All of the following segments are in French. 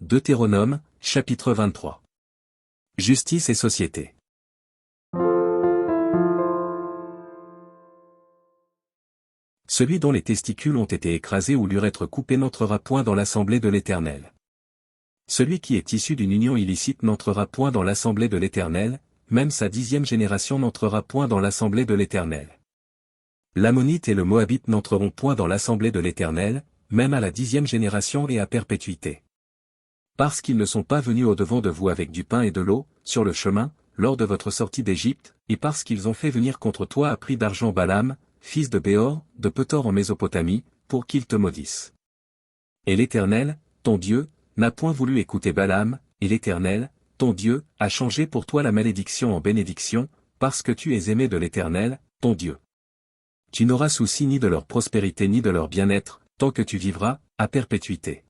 Deutéronome, chapitre 23. Justice et société. Celui dont les testicules ont été écrasés ou l'urètre coupé n'entrera point dans l'assemblée de l'Éternel. Celui qui est issu d'une union illicite n'entrera point dans l'assemblée de l'Éternel, même sa 10e génération n'entrera point dans l'assemblée de l'Éternel. L'Ammonite et le Moabite n'entreront point dans l'assemblée de l'Éternel, même à la 10e génération et à perpétuité. Parce qu'ils ne sont pas venus au-devant de vous avec du pain et de l'eau, sur le chemin, lors de votre sortie d'Égypte, et parce qu'ils ont fait venir contre toi à prix d'argent Balaam, fils de Béor, de Pethor en Mésopotamie, pour qu'ils te maudissent. Et l'Éternel, ton Dieu, n'a point voulu écouter Balaam, et l'Éternel, ton Dieu, a changé pour toi la malédiction en bénédiction, parce que tu es aimé de l'Éternel, ton Dieu. Tu n'auras souci ni de leur prospérité ni de leur bien-être, tant que tu vivras, à perpétuité.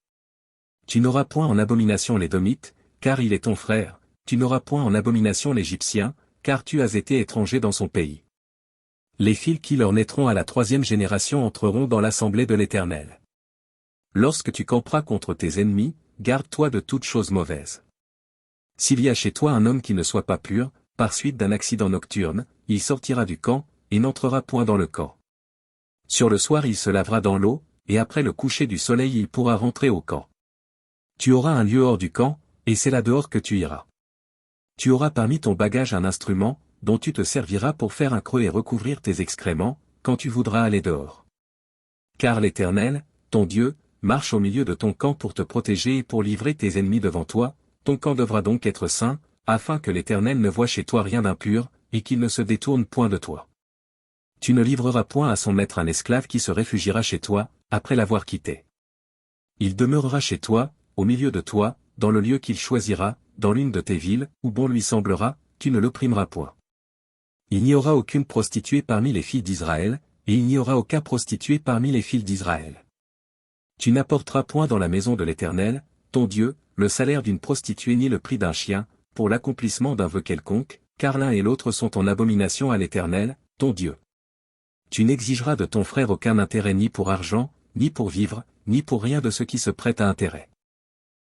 Tu n'auras point en abomination l'Édomite, car il est ton frère, tu n'auras point en abomination l'Égyptien, car tu as été étranger dans son pays. Les fils qui leur naîtront à la 3e génération entreront dans l'assemblée de l'Éternel. Lorsque tu camperas contre tes ennemis, garde-toi de toute chose mauvaise. S'il y a chez toi un homme qui ne soit pas pur, par suite d'un accident nocturne, il sortira du camp, et n'entrera point dans le camp. Sur le soir il se lavera dans l'eau, et après le coucher du soleil il pourra rentrer au camp. Tu auras un lieu hors du camp, et c'est là dehors que tu iras. Tu auras parmi ton bagage un instrument, dont tu te serviras pour faire un creux et recouvrir tes excréments, quand tu voudras aller dehors. Car l'Éternel, ton Dieu, marche au milieu de ton camp pour te protéger et pour livrer tes ennemis devant toi, ton camp devra donc être saint, afin que l'Éternel ne voie chez toi rien d'impur, et qu'il ne se détourne point de toi. Tu ne livreras point à son maître un esclave qui se réfugiera chez toi, après l'avoir quitté. Il demeurera chez toi, au milieu de toi, dans le lieu qu'il choisira, dans l'une de tes villes, où bon lui semblera, tu ne l'opprimeras point. Il n'y aura aucune prostituée parmi les filles d'Israël, et il n'y aura aucun prostitué parmi les filles d'Israël. Tu n'apporteras point dans la maison de l'Éternel, ton Dieu, le salaire d'une prostituée ni le prix d'un chien, pour l'accomplissement d'un vœu quelconque, car l'un et l'autre sont en abomination à l'Éternel, ton Dieu. Tu n'exigeras de ton frère aucun intérêt ni pour argent, ni pour vivre, ni pour rien de ce qui se prête à intérêt.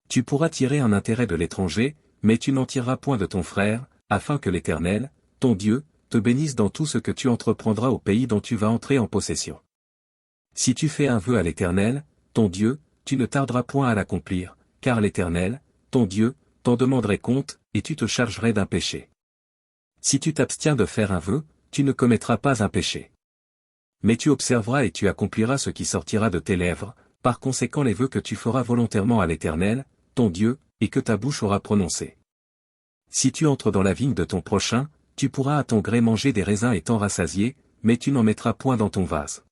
Tu pourras tirer un intérêt de l'étranger, mais tu n'en tireras point de ton frère, afin que l'Éternel, ton Dieu, te bénisse dans tout ce que tu entreprendras au pays dont tu vas entrer en possession. Si tu fais un vœu à l'Éternel, ton Dieu, tu ne tarderas point à l'accomplir, car l'Éternel, ton Dieu, t'en demanderait compte, et tu te chargerais d'un péché. Si tu t'abstiens de faire un vœu, tu ne commettras pas un péché. Mais tu observeras et tu accompliras ce qui sortira de tes lèvres, par conséquent les vœux que tu feras volontairement à l'Éternel, ton Dieu, et que ta bouche aura prononcés. Si tu entres dans la vigne de ton prochain, tu pourras à ton gré manger des raisins et t'en rassasier, mais tu n'en mettras point dans ton vase.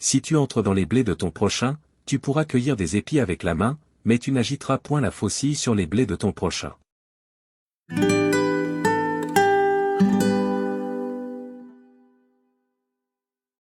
Si tu entres dans les blés de ton prochain, tu pourras cueillir des épis avec la main, mais tu n'agiteras point la faucille sur les blés de ton prochain.